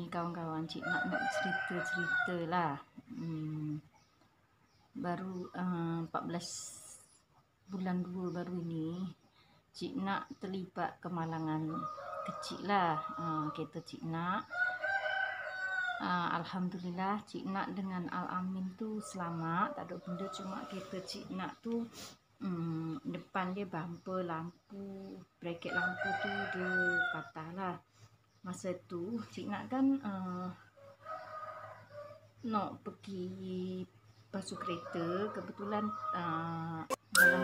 kawan-kawan, Cik nak cerita-cerita lah. Baru 14 bulan 2 baru ini, Cik nak terlibat kemalangan kecil lah. Kereta Cik nak, Alhamdulillah Cik nak dengan Al-Amin tu selamat, tak ada benda. Cuma kereta Cik nak tu depan dia bumper, lampu, bracket lampu tu dia patah lah. Masa tu Cik nak kan nak pergi basuh kereta, kebetulan dalam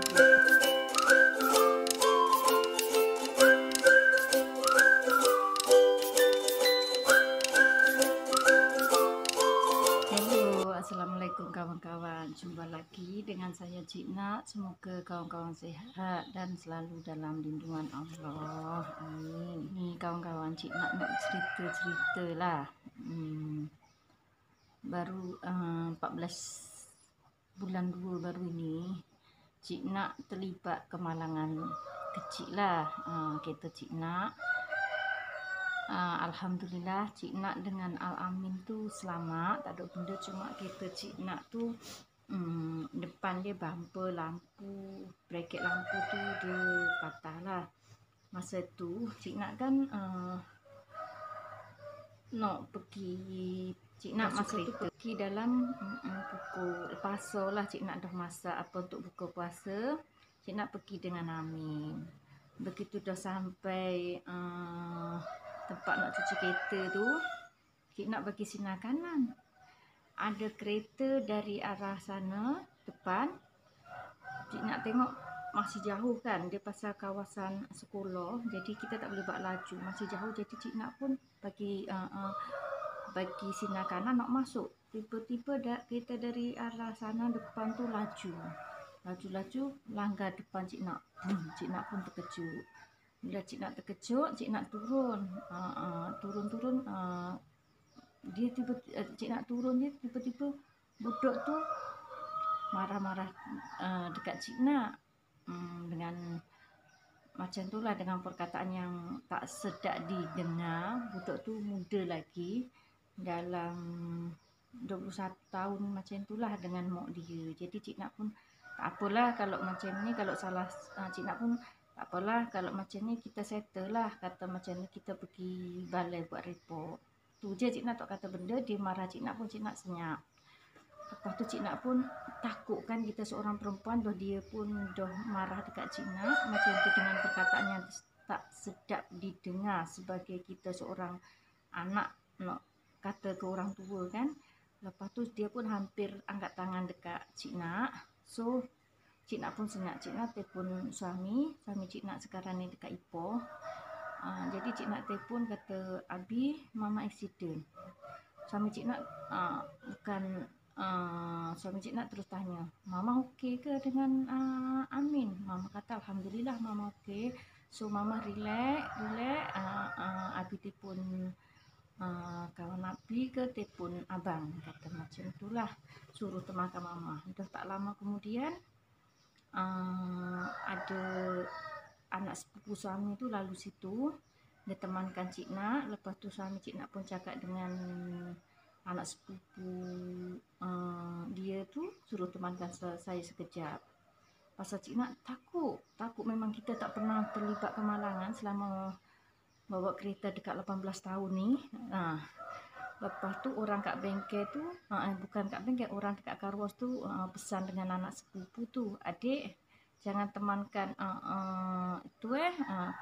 Assalamualaikum kawan-kawan, jumpa lagi dengan saya Cik Nak. Semoga kawan-kawan sehat dan selalu dalam lindungan Allah. Amin. Ni kawan-kawan, Cik nak cerita-cerita lah. Baru 14 bulan 2 baru ini, Cik nak terlibat kemalangan kecil lah. Kereta Cik nak, Alhamdulillah Cik nak dengan Al-Amin tu selamat, tak ada benda. Cuma kereta Cik nak tu depan dia bumper, lampu, bracket lampu tu dia patah lah. Masa tu Cik nak kan nak pergi, Cik nak masa tu pergi dalam pukul puasa lah. Cik nak dah masak apa untuk buka puasa. Cik nak pergi dengan Amin. Begitu dah sampai tempat nak cuci kereta tu, Cik nak bagi sinar kanan. Ada kereta dari arah sana depan. Cik nak tengok masih jauh kan, dia pasal kawasan sekolah, jadi kita tak boleh buat laju, masih jauh. Jadi Cik nak pun bagi sinar kanan nak masuk. Tiba-tiba kereta dari arah sana depan tu laju langgar depan Cik nak. Cik nak pun terkejut. Bila Cik nak terkejut, Cik nak turun. Cik nak turun, dia tiba-tiba budak tu marah-marah dekat Cik nak. Dengan macam tu lah, dengan perkataan yang tak sedap didengar. Budak tu muda lagi, dalam 21 tahun macam tu lah dengan mak dia. Jadi Cik nak pun tak apalah kalau macam ni, kalau salah Cik nak pun tak apalah, kalau macam ni kita settle lah. Kata macam ni kita pergi balai buat report. Tu je, Cik nak tak kata benda. Dia marah Cik nak pun Cik nak senyap. Lepas tu Cik nak pun takut kan, kita seorang perempuan, dia pun dah marah dekat Cik nak macam tu, dengan perkataan yang tak sedap didengar sebagai kita seorang anak nak kata ke orang tua kan. Lepas tu dia pun hampir angkat tangan dekat Cik nak. So Cik nak pun senyap. Cik nak telefon suami Cik nak sekarang ni dekat Ipoh. Jadi Cik nak telefon, kata Abi, mama accident. Suami Cik nak suami Cik nak terus tanya, mama okey ke dengan Amin? Mama kata Alhamdulillah mama okey. So mama relax. Abi telefon kawan Abi ke telefon abang, kata macam itulah, suruh temankan mama. Dah tak lama kemudian ada anak sepupu suami tu lalu situ, dia temankan Cik nak. Lepas tu suami Cik nak pun cakap dengan anak sepupu dia tu, suruh temankan saya sekejap. Pasal Cik nak takut memang kita tak pernah terlibat kemalangan selama bawa kereta dekat 18 tahun ni. Lepas tu orang kat bengkel tu, bukan kat bengkel, orang dekat Carwash tu pesan dengan anak sepupu tu, adik jangan temankan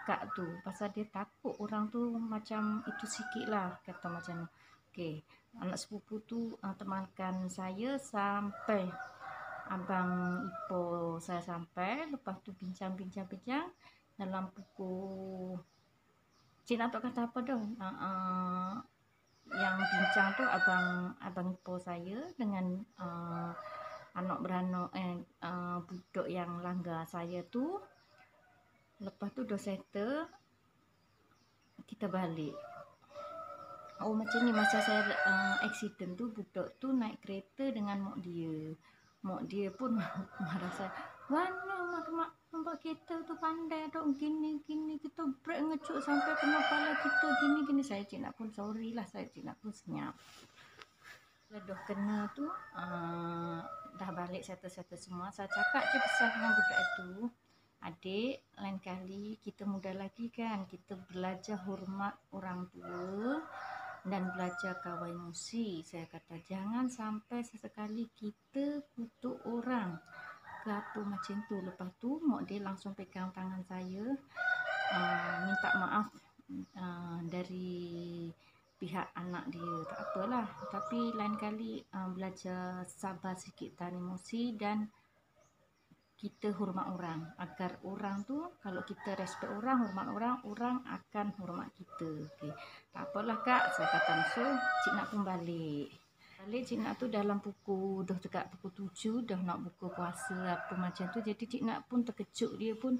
kak tu, pasal dia takut orang tu macam itu sikit lah, kata macam ni. Okey, anak sepupu tu temankan saya sampai abang Ipoh saya sampai. Lepas tu bincang dalam pukul, Cik nak tak kata apa dah. Yang bincang tu abang Ipoh saya dengan anak beranak budak yang langgar saya tu. Lepas tu dah settle, kita balik. Macam ni, masa saya accident tu, budak tu naik kereta dengan mak dia. Mak dia pun marah saya, mana nampak kita tu pandai dok gini kita break ngecuk sampai kena kepala kita gini. Saya cik nak pun sorry lah, saya cik nak pun senyap. Dah kena tu dah balik settle semua. Saya cakap je pesan dengan budak itu, adik, lain kali kita muda lagi kan, kita belajar hormat orang tua dan belajar kawal emosi. Saya kata jangan sampai sesekali kita kutuk orang ke apa macam tu. Lepas tu mak dia langsung pegang tangan saya, minta maaf dari pihak anak dia. Tak apalah, tapi lain kali belajar sabar sikit, tahan emosi dan kita hormat orang, agar orang tu kalau kita respect orang, hormat orang, orang akan hormat kita. Okey. Tak apalah kak, saya kata. So cik nak pun balik cik nak tu dalam pukul dah dekat pukul 7 dah nak buka puasa apa macam tu. Jadi cik nak pun terkejut, dia pun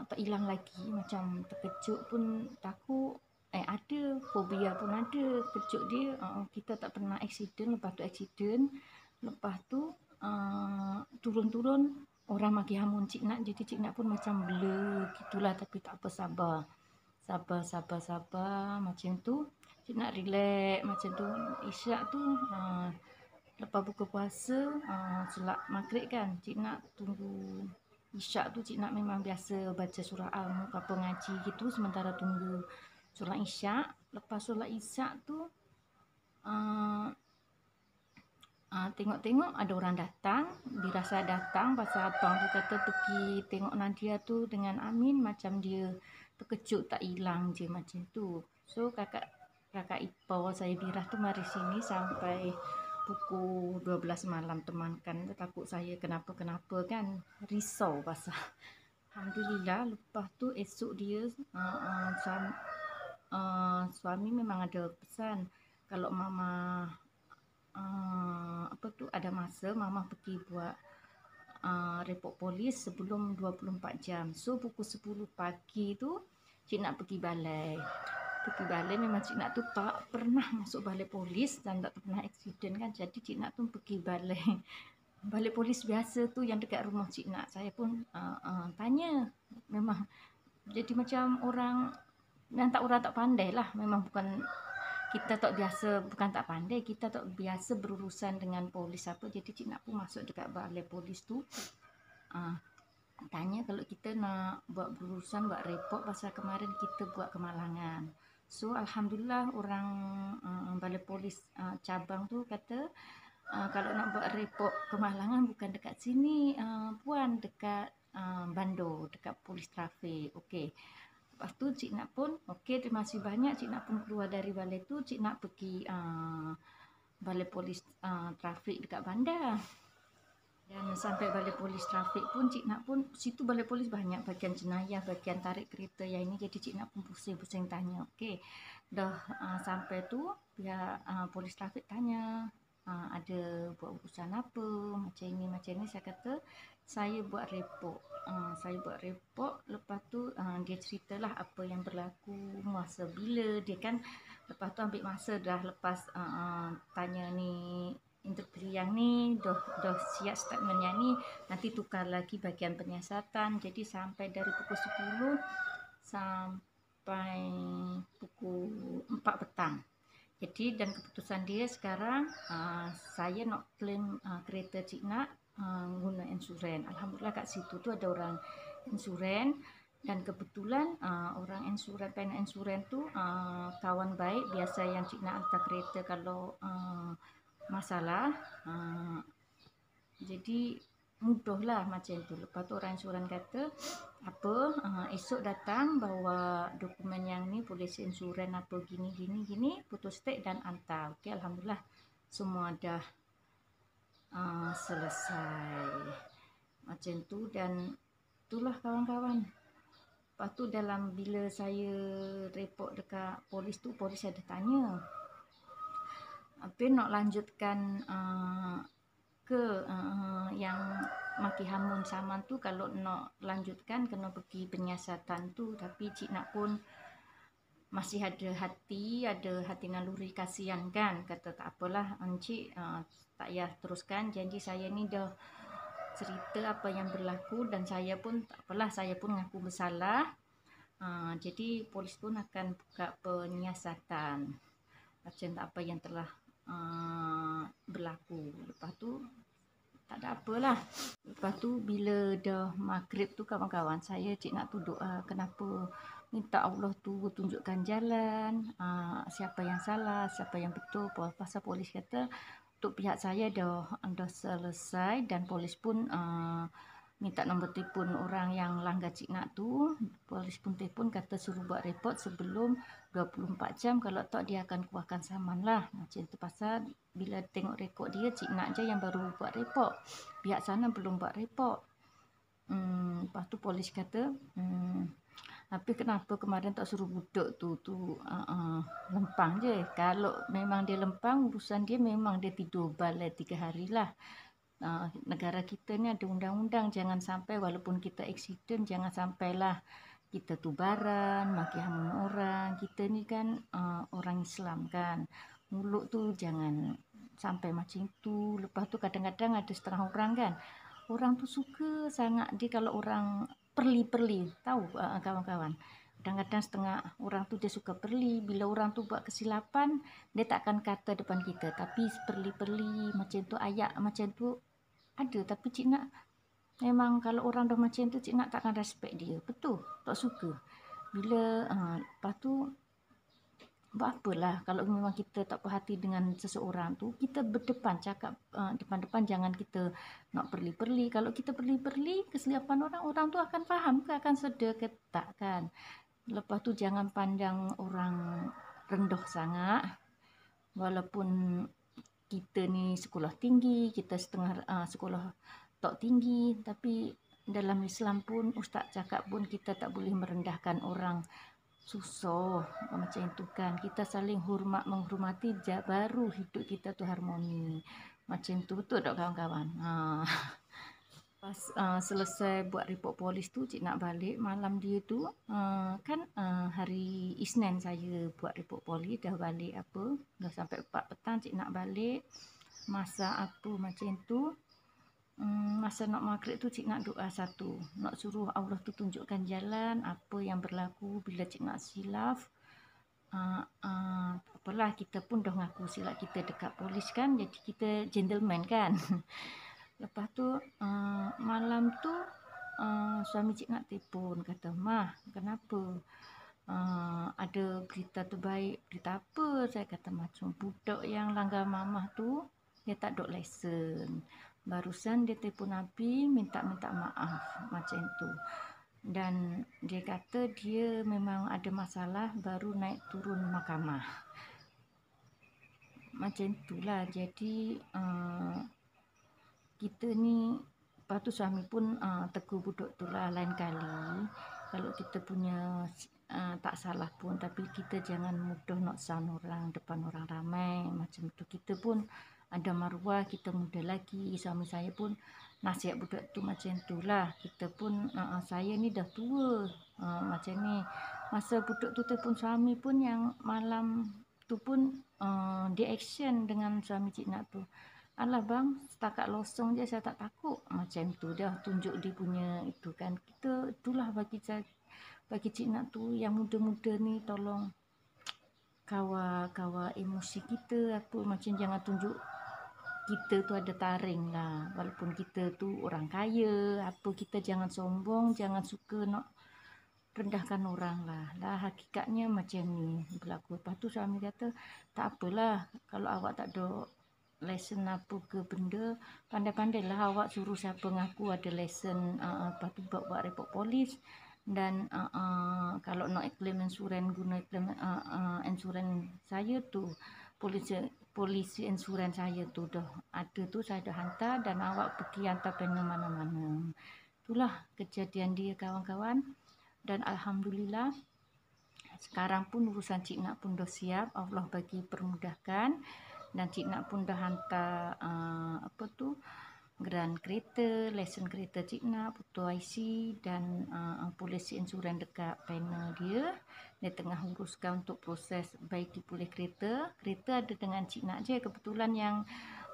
tak hilang lagi, macam terkejut pun takut. Ada fobia pun ada, kejut dia. Kita tak pernah aksiden, lepas tu turun-turun orang maki hamun cik nak, jadi cik nak pun macam blur gitulah, tapi tak apa, sabar macam tu. Cik nak relax macam tu. Isyak tu lepas buka puasa, solat maghrib kan, cik nak tunggu isyak tu. Cik nak memang biasa baca surah Al-Mulk apa ngaji gitu sementara tunggu solat isyak. Lepas solat isyak tu tengok ada orang datang, dirasa datang pasal abang tu kata pergi tengok Nadia tu dengan Amin, macam dia terkejut tak hilang je macam tu. So kakak ipar saya Birah tu mari sini sampai pukul 12 malam, temankan, takut saya kenapa kan, risau pasal. Alhamdulillah. Lepas tu esok dia suami memang ada pesan kalau mama ada masa mama pergi buat report polis sebelum 24 jam. So pukul 10 pagi tu cik nak pergi balai. Memang cik nak tu tak pernah masuk balai polis dan tak pernah aksiden kan. Jadi cik nak tu pergi balai polis biasa tu yang dekat rumah cik nak. Saya pun tanya, memang jadi macam orang tak pandai lah. Memang bukan kita tak biasa, bukan tak pandai, kita tak biasa berurusan dengan polis apa. Jadi cik nak pun masuk dekat balai polis tu, tanya kalau kita nak berurusan, buat report pasal kemarin kita buat kemalangan. So alhamdulillah orang balai polis cabang tu kata kalau nak buat report kemalangan bukan dekat sini puan, dekat Bandar, dekat polis trafik. Okey. Lepas tu cik nak pun okey, terima kasih banyak. Cik nak pun keluar dari balai tu, cik nak pergi balai polis trafik dekat bandar. Dan sampai balai polis trafik pun cik nak pun, situ balai polis banyak bahagian jenayah, bahagian tarik kereta yang ini. Jadi cik nak pun pusing-pusing tanya. Okey, dah sampai tu pihak polis trafik tanya ada buat urusan apa macam ini. Saya kata saya buat report. Lepas tu dia ceritalah apa yang berlaku, masa bila dia kan. Lepas tu ambil masa dah lepas tanya ni interview yang ni, dah siap statement yang ni, nanti tukar lagi bagian penyiasatan. Jadi sampai dari pukul 10 sampai pukul 4 petang. Jadi dan keputusan dia sekarang saya nak claim kereta cik nak guna insurans. Alhamdulillah kat situ tu ada orang insurans, dan kebetulan orang insurans, pengen insurans tu kawan baik biasa yang cik nak hantar kereta kalau masalah. Jadi mudahlah macam tu. Lepas tu orang insurans kata esok datang bawa dokumen yang ni, polis insurans apa gini, foto-stat dan hantar. Okey, alhamdulillah semua dah selesai macam tu. Dan itulah kawan-kawan. Lepas tu dalam bila saya report dekat polis tu, polis ada tanya apa nak lanjutkan ke yang maki hamun saman tu. Kalau nak lanjutkan kena pergi penyiasatan tu. Tapi cik nak pun masih ada hati naluri kasihan kan. Kata tak apalah encik, tak payah teruskan. Janji saya ni dah cerita apa yang berlaku, dan saya pun tak apalah, saya pun ngaku bersalah. Jadi polis pun akan buka penyiasatan macam apa yang telah berlaku. Lepas tu tak ada apalah. Lepas tu bila dah maghrib tu kawan-kawan, saya cik nak tu doa, kenapa minta Allah tu tunjukkan jalan, siapa yang salah, siapa yang betul. Pasal polis kata untuk pihak saya dah selesai, dan polis pun minta nombor telefon orang yang langgar cik nak tu. Polis pun telefon kata suruh buat report sebelum 24 jam, kalau tak dia akan keluarkan saman lah. Macam tu. Pasal bila tengok rekod dia, cik nak je yang baru buat report, pihak sana belum buat report. Lepas tu polis kata tapi kenapa kemarin tak suruh budak tu lempang je. Kalau memang dia lempang, urusan dia, memang dia tidur balai 3 hari lah. Negara kita ni ada undang-undang, jangan sampai walaupun kita aksiden, jangan sampailah kita tubaran, maki hamun orang. Kita ni kan orang Islam kan, mulut tu jangan sampai macam tu. Lepas tu kadang-kadang ada setengah orang kan, orang tu suka sangat dia kalau orang perli-perli, tahu kawan-kawan. Kadang-kadang setengah orang tu dia suka perli. Bila orang tu buat kesilapan, dia takkan kata depan kita, tapi perli-perli macam tu, ayat macam tu ada. Tapi cik nak memang kalau orang dah macam tu, cik nak takkan respect dia, betul, tak suka. Bila lepas tu buat apalah, kalau memang kita tak perhati dengan seseorang tu, kita berdepan cakap depan-depan, jangan kita nak perli-perli. Kalau kita perli-perli kesilapan orang tu akan faham ke, akan sedar ke tak kan. Lepas tu jangan pandang orang rendah sangat. Walaupun kita ni sekolah tinggi, kita setengah sekolah tak tinggi, tapi dalam Islam pun ustaz cakap pun kita tak boleh merendahkan orang susah macam itu kan. Kita saling menghormati, baru hidup kita tu harmoni. Macam tu, betul tak kawan-kawan? Pas selesai buat report polis tu, cik nak balik malam dia tu, kan hari Isnin saya buat report polis, dah balik dah sampai 4 petang, cik nak balik masak apa macam tu. Masa nak maghrib tu, cik nak doa satu, nak suruh Allah tu tunjukkan jalan apa yang berlaku. Bila cik nak silap, apalah, kita pun dah ngaku silap kita dekat polis kan, jadi kita gentleman kan. Lepas tu malam tu suami cik nak telefon, kata, "Mah, kenapa? Ada berita terbaik." "Berita apa?" Saya kata, "Macam budak yang langgar mamah tu, dia tak ada lesen. Barusan dia telefon Nabi minta maaf macam tu. Dan dia kata dia memang ada masalah, baru naik turun mahkamah." Macam itulah. Jadi kita ni, lepas tu suami pun tegur budak tu lah, lain kali kalau kita punya tak salah pun, tapi kita jangan mudah nak sound orang depan orang ramai macam tu. Kita pun ada maruah, kita muda lagi. Suami saya pun nasihat budak tu macam tu lah. Kita pun saya ni dah tua macam ni. Masa budak tu telefon suami pun, yang malam tu pun dia action dengan suami cik nak tu. "Alah bang, setakat losong je, saya tak takut." Macam tu dah tunjuk dia punya itu kan. Kita itulah bagi cik nak tu, yang muda-muda ni tolong kawal emosi kita apa, macam jangan tunjuk kita tu ada taring lah. Walaupun kita tu orang kaya apa, kita jangan sombong, jangan suka nak rendahkan orang lah. Hakikatnya macam ni berlaku. Lepas tu suami kata, "Tak apalah, kalau awak tak ada lesen apa ke benda, pandai-pandailah awak suruh siapa ngaku ada lesen, lepas tu buat report polis. Dan kalau nak claim insurans, guna claim insurans saya tu, polisi insurans saya tu dah ada tu, saya dah hantar, dan awak pergi hantar panel mana-mana." Itulah kejadian dia kawan-kawan. Dan Alhamdulillah sekarang pun urusan cik nak pun dah siap, Allah bagi permudahkan, dan cik nak pun dah hantar geran kereta, lesen kereta cik nak, foto IC, dan polisi insurans dekat panel dia. Dia tengah uruskan untuk proses baiki pulih kereta. Kereta ada dengan cik nak je. Kebetulan yang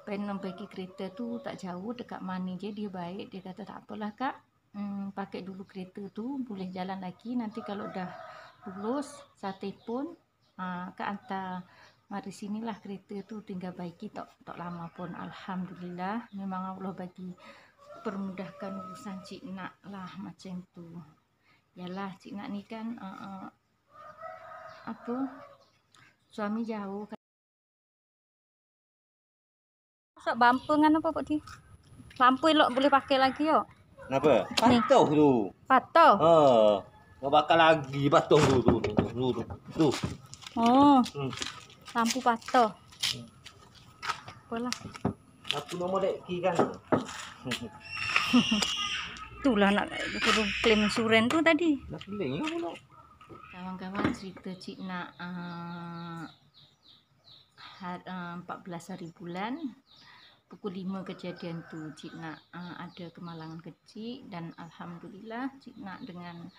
pengen membaiki kereta tu tak jauh dekat Mani je, dia baik, dia kata tak apalah kak, pakai dulu kereta tu boleh jalan lagi, nanti kalau dah lulus saya telefon, kak hantar mari sinilah kereta tu, tinggal baiki tak lama pun. Alhamdulillah, memang Allah bagi permudahkan urusan Cik Nak lah macam tu. Yalah Cik Nak ni kan apa, suami jauh kan. Masuk bumper kan apa Pak Di? Lampu elok boleh pakai lagi yo. Kenapa? Ni. Patuh tu. Patuh. Kau bakal lagi patuh tu. Oh. Lampu patuh. Apalah. Lampu nombor dek ki kan. Itulah nak klaim insurans tu tadi. Nak keling pula. Kawan-kawan, cerita Cik Nak 14 hari bulan pukul 5 kejadian tu. Cik Nak ada kemalangan kecil dan alhamdulillah Cik Nak dengan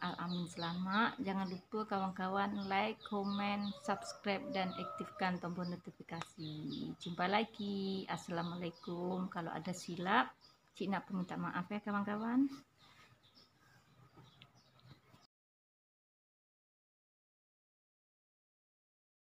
Al-Amin selamat. Jangan lupa kawan-kawan like, komen, subscribe dan aktifkan tombol notifikasi. Jumpa lagi. Assalamualaikum. Kalau ada silap Cik Nak minta maaf ya kawan-kawan.